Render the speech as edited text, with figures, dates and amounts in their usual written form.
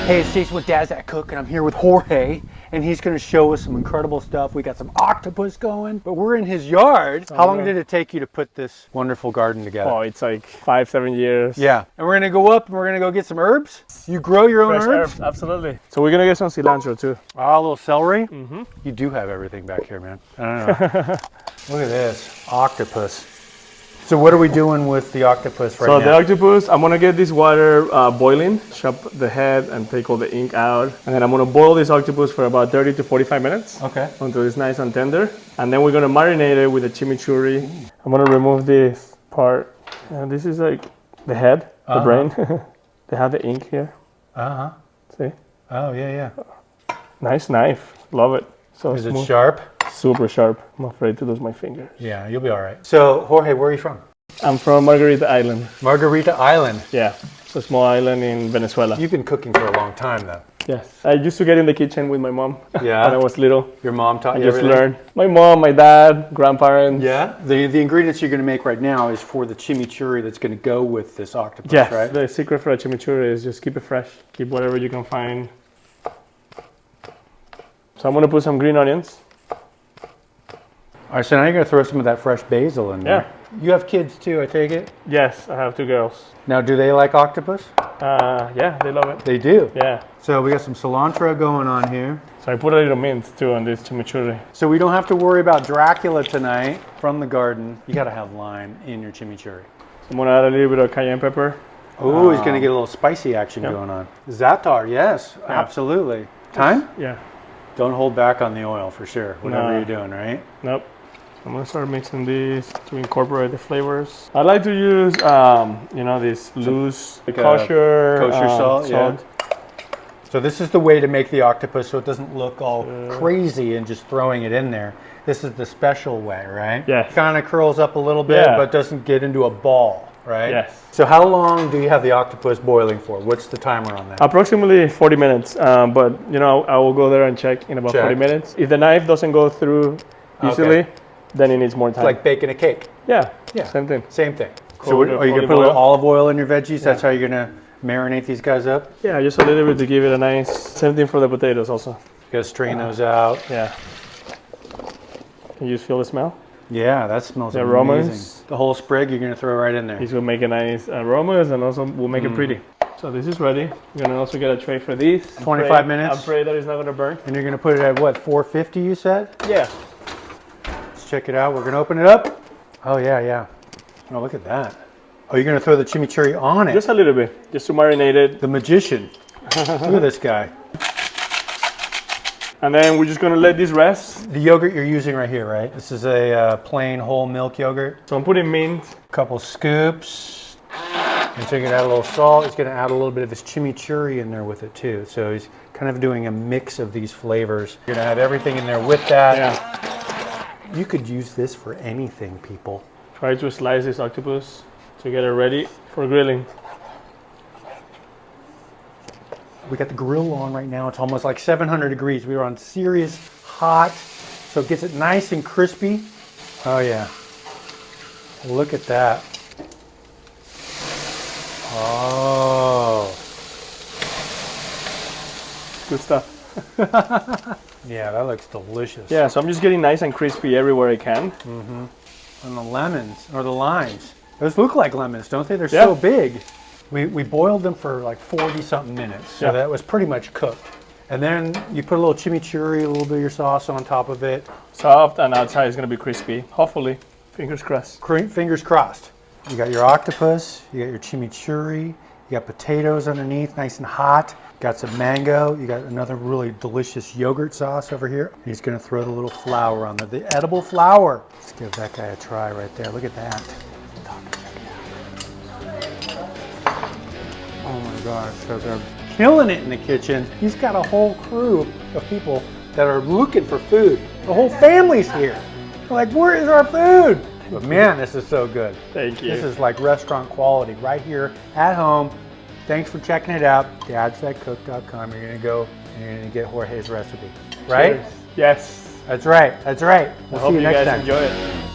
Hey, it's Jason with Dad's That Cook, and I'm here with Jorge, and he's going to show us some incredible stuff. We got some octopus going, but we're in his yard. How long did it take you to put this wonderful garden together? Oh, it's like 5-7 years. Yeah, and we're going to go up and we're going to go get some herbs. You grow your own Fresh herbs? absolutely. So we're going to get some cilantro too. Ah, a little celery? Mm-hmm. You do have everything back here, man. I don't know. Look at this, octopus. So what are we doing with the octopus right now? So the octopus, I'm gonna get this water boiling, chop the head and take all the ink out. And then I'm gonna boil this octopus for about 30 to 45 minutes. Okay. Until it's nice and tender. And then we're gonna marinate it with a chimichurri. I'm gonna remove this part. And this is like the head, the brain. They have the ink here. Uh-huh. See? Oh, yeah, yeah. Nice knife, love it. So Is smooth. it sharp? Super sharp. I'm afraid to lose my fingers. Yeah, you'll be all right. So, Jorge, where are you from? I'm from Margarita Island. Margarita Island. Yeah, it's a small island in Venezuela. You've been cooking for a long time, though. Yes. I used to get in the kitchen with my mom Yeah. when I was little. Your mom taught you I just everything? learned. My mom, my dad, grandparents. Yeah. The ingredients you're going to make right now is for the chimichurri that's going to go with this octopus, Yes. right? The secret for a chimichurri is just keep it fresh. Keep whatever you can find. So I'm going to put some green onions. All right, so now you're going to throw some of that fresh basil in there. Yeah. You have kids too, I take it? Yes, I have 2 girls. Now, do they like octopus? Yeah, they love it. They do. Yeah. So we got some cilantro going on here. So I put a little mint too on this chimichurri. So we don't have to worry about Dracula tonight from the garden. You got to have lime in your chimichurri. So I'm going to add a little bit of cayenne pepper. Oh, he's going to get a little spicy action going on. Za'atar, yes, Yeah. absolutely. Time? Yeah. Don't hold back on the oil for sure, whatever No. you're doing, right? Nope. I'm gonna start mixing these to incorporate the flavors. I like to use, you know, this loose Like kosher salt, yeah. So this is the way to make the octopus so it doesn't look all crazy and just throwing it in there. This is the special way, right? Yes. Kind of curls up a little bit, Yeah. but doesn't get into a ball, right? Yes. So how long do you have the octopus boiling for? What's the timer on that? Approximately 40 minutes, but you know, I will go there and check in about 40 minutes. If the knife doesn't go through easily, then it needs more time. It's like baking a cake. Yeah, Yeah. same thing. Same thing. So Cold are you going to olive put a little oil. olive oil in your veggies? That's how you're going to marinate these guys up? Yeah, just a little bit to give it a nice, same thing for the potatoes also. You got to strain those out. Yeah. Can you just feel the smell? Yeah, that smells The amazing. aromas. The whole sprig you're going to throw right in there. These will make a nice aromas and also will make it pretty. So this is ready. You're gonna also get a tray for these. 25 minutes. I'm afraid that it's not gonna burn. And you're going to put it at what, 450 you said? Yeah. Let's check it out. We're going to open it up. Oh, yeah, yeah. Oh, look at that. Oh, you're going to throw the chimichurri on it. Just a little bit, just to marinate it. The magician. Look at this guy. And then we're just gonna let this rest. The yogurt you're using right here, right? This is a plain whole milk yogurt. So I'm putting mint. A couple scoops. And so you're going to add a little salt. He's going to add a little bit of his chimichurri in there with it too. So he's kind of doing a mix of these flavors. You're going to have everything in there with that. Yeah. You could use this for anything, people. Try to slice this octopus to get it ready for grilling. We got the grill on right now. It's almost like 700 degrees. We were on serious hot. So it gets it nice and crispy. Oh yeah. Look at that. Oh. Good stuff. Yeah, that looks delicious. Yeah, so I'm just getting nice and crispy everywhere I can. And the lemons, or the limes. Those look like lemons, don't they? They're so big. We boiled them for like 40-something minutes, so that was pretty much cooked. And then you put a little chimichurri, a little bit of your sauce on top of it. Soft and outside is gonna be crispy. Hopefully, fingers crossed. Fingers crossed. You got your octopus, you got your chimichurri, you got potatoes underneath, nice and hot. Got some mango, you got another really delicious yogurt sauce over here. He's gonna throw the little flour on there, the edible flour. Let's give that guy a try right there, look at that. Oh my gosh, so they're killing it in the kitchen. He's got a whole crew of people that are looking for food. The whole family's here. They're like, where is our food? But man, this is so good. Thank you. This is like restaurant quality right here at home. Thanks for checking it out. dadsthatcook.com. You're going to go and you're going to get Jorge's recipe. Right? Cheers. Yes. That's right. That's right. We'll I hope see you you next guys time. enjoy it.